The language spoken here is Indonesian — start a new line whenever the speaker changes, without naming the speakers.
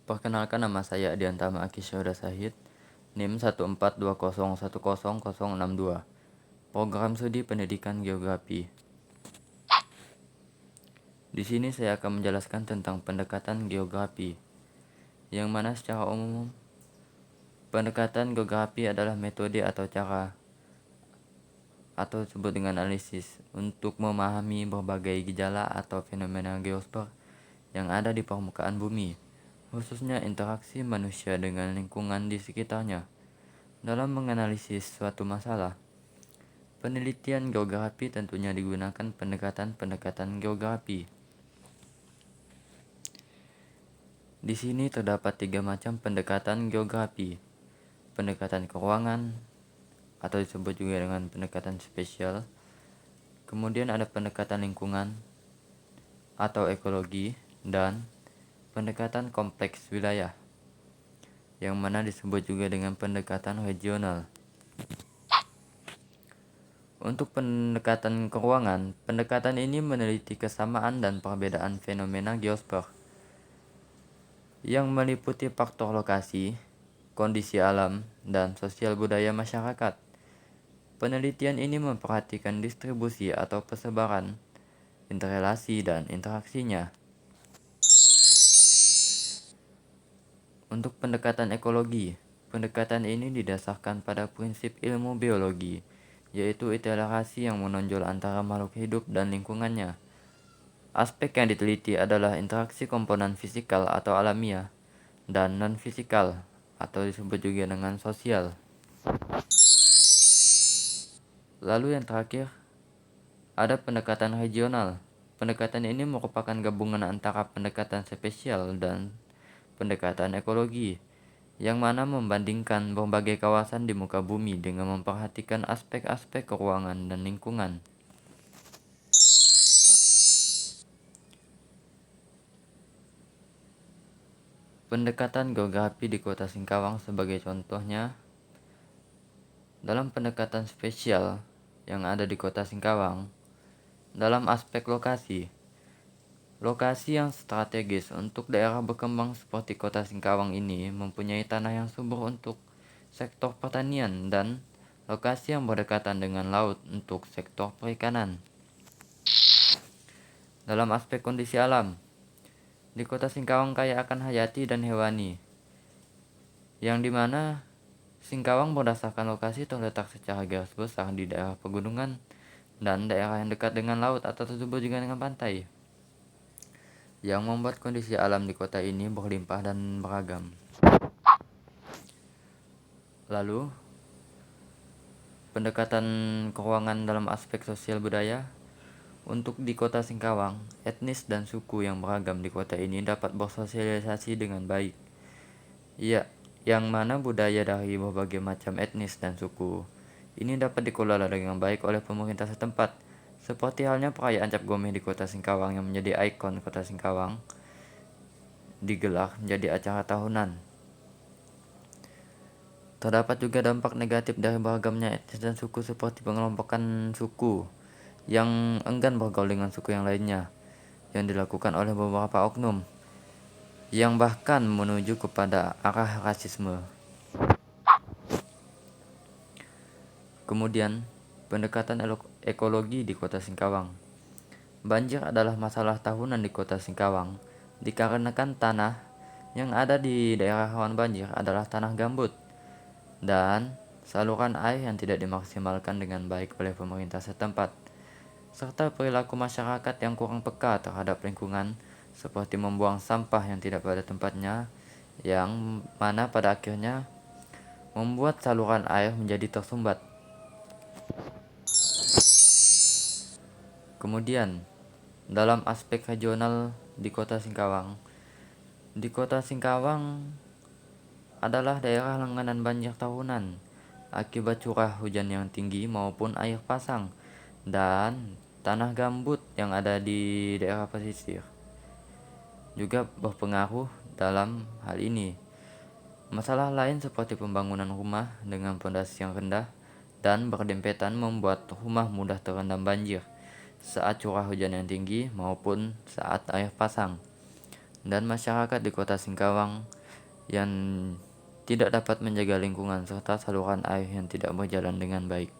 Perkenalkan, nama saya Adiantama Akisyoda Sahid, NIM 142010062, Program Studi Pendidikan Geografi. Di sini saya akan menjelaskan tentang pendekatan geografi, yang mana secara umum pendekatan geografi adalah metode atau cara atau disebut dengan analisis untuk memahami berbagai gejala atau fenomena geosfer yang ada di permukaan bumi, khususnya interaksi manusia dengan lingkungan di sekitarnya. Dalam menganalisis suatu masalah, penelitian geografi tentunya digunakan pendekatan-pendekatan geografi. Di sini terdapat 3 macam pendekatan geografi. Pendekatan keruangan atau disebut juga dengan pendekatan spesial. Kemudian ada pendekatan lingkungan atau ekologi dan pendekatan kompleks wilayah, yang mana disebut juga dengan pendekatan regional. Untuk pendekatan keruangan, pendekatan ini meneliti kesamaan dan perbedaan fenomena geosfer yang meliputi faktor lokasi, kondisi alam, dan sosial budaya masyarakat. Penelitian ini memperhatikan distribusi atau persebaran, interrelasi, dan interaksinya. Untuk pendekatan ekologi, pendekatan ini didasarkan pada prinsip ilmu biologi, yaitu interaksi yang menonjol antara makhluk hidup dan lingkungannya. Aspek yang diteliti adalah interaksi komponen fisikal atau alamiah dan non-fisikal atau disebut juga dengan sosial. Lalu yang terakhir, ada pendekatan regional. Pendekatan ini merupakan gabungan antara pendekatan spesial dan pendekatan ekologi, yang mana membandingkan berbagai kawasan di muka bumi dengan memperhatikan aspek-aspek keruangan dan lingkungan. Pendekatan geografi di Kota Singkawang sebagai contohnya, dalam pendekatan spesial yang ada di Kota Singkawang, dalam aspek lokasi yang strategis untuk daerah berkembang seperti Kota Singkawang ini mempunyai tanah yang subur untuk sektor pertanian dan lokasi yang berdekatan dengan laut untuk sektor perikanan. Dalam aspek kondisi alam, di Kota Singkawang kaya akan hayati dan hewani, yang dimana Singkawang berdasarkan lokasi terletak secara garis besar di daerah pegunungan dan daerah yang dekat dengan laut atau tersebut juga dengan pantai, yang membuat kondisi alam di kota ini berlimpah dan beragam. Lalu, pendekatan keuangan dalam aspek sosial budaya. Untuk di Kota Singkawang, etnis dan suku yang beragam di kota ini dapat bersosialisasi dengan baik. Yang mana budaya dari berbagai macam etnis dan suku ini dapat dikelola dengan baik oleh pemerintah setempat, seperti halnya perayaan Cap Gomeh di Kota Singkawang yang menjadi ikon Kota Singkawang, digelar menjadi acara tahunan. Terdapat juga dampak negatif dari beragamnya etnis dan suku, seperti pengelompokan suku yang enggan bergaul dengan suku yang lainnya, yang dilakukan oleh beberapa oknum, yang bahkan menuju kepada arah rasisme. Kemudian, pendekatan ekologi di Kota Singkawang. Banjir adalah masalah tahunan di Kota Singkawang, dikarenakan tanah yang ada di daerah rawan banjir adalah tanah gambut, dan saluran air yang tidak dimaksimalkan dengan baik oleh pemerintah setempat, serta perilaku masyarakat yang kurang peka terhadap lingkungan, seperti membuang sampah yang tidak pada tempatnya, yang mana pada akhirnya membuat saluran air menjadi tersumbat. Kemudian, dalam aspek regional di Kota Singkawang adalah daerah langganan banjir tahunan akibat curah hujan yang tinggi maupun air pasang dan tanah gambut yang ada di daerah pesisir juga berpengaruh dalam hal ini. Masalah lain seperti pembangunan rumah dengan pondasi yang rendah dan berdempetan membuat rumah mudah terendam banjir saat curah hujan yang tinggi maupun saat air pasang. Dan masyarakat di Kota Singkawang yang tidak dapat menjaga lingkungan, serta saluran air yang tidak berjalan dengan baik.